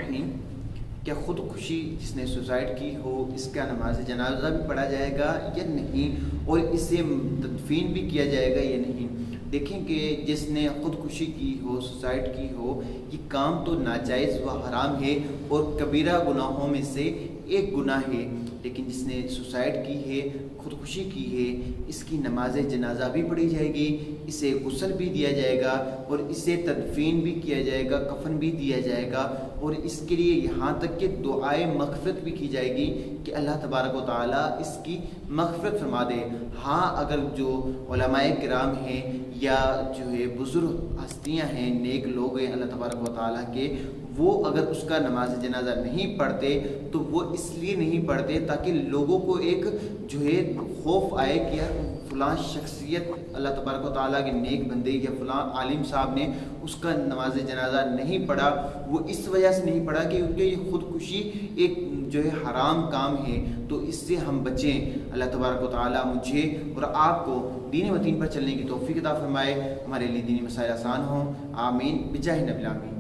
الرحیم۔ کیا خودکشی جس نے سوسائڈ کی ہو اس کا نماز جنازہ بھی پڑھا جائے گا یا نہیں، اور اسے تدفین بھی کیا جائے گا یا نہیں؟ دیکھیں کہ جس نے خودکشی کی ہو، سوسائڈ کی ہو، یہ کام تو ناجائز و حرام ہے اور کبیرہ گناہوں میں سے ایک گناہ ہے، لیکن جس نے سوسائڈ کی ہے، خودکشی کی ہے، اس کی نماز جنازہ بھی پڑھی جائے گی، اسے غسل بھی دیا جائے گا اور اسے تدفین بھی کیا جائے گا، کفن بھی دیا جائے گا، اور اس کے لیے یہاں تک کہ دعائے مغفرت بھی کی جائے گی کہ اللہ تبارک و تعالیٰ اس کی مغفرت فرما دے۔ ہاں، اگر جو علماء کرام ہیں یا جو ہے بزرگ ہستیاں ہیں، نیک لوگ ہیں اللہ تبارک و تعالیٰ کے، وہ اگر اس کا نماز جنازہ نہیں پڑھتے تو وہ اس لیے نہیں پڑھتے تاکہ لوگوں کو ایک جو ہے خوف آئے کہ یار فلاں شخصیت اللہ تبارک و تعالیٰ کے نیک بندے یا فلاں عالم صاحب نے اس کا نماز جنازہ نہیں پڑھا۔ وہ اس وجہ سے نہیں پڑھا کہ کیونکہ یہ خودکشی ایک جو ہے حرام کام ہے، تو اس سے ہم بچیں۔ اللہ تبارک و تعالیٰ مجھے اور آپ کو دین و دین پر چلنے کی توفیق عطا فرمائے، ہمارے لیے دینی مسائل آسان ہوں، آمین بجاہ نبی العالمین۔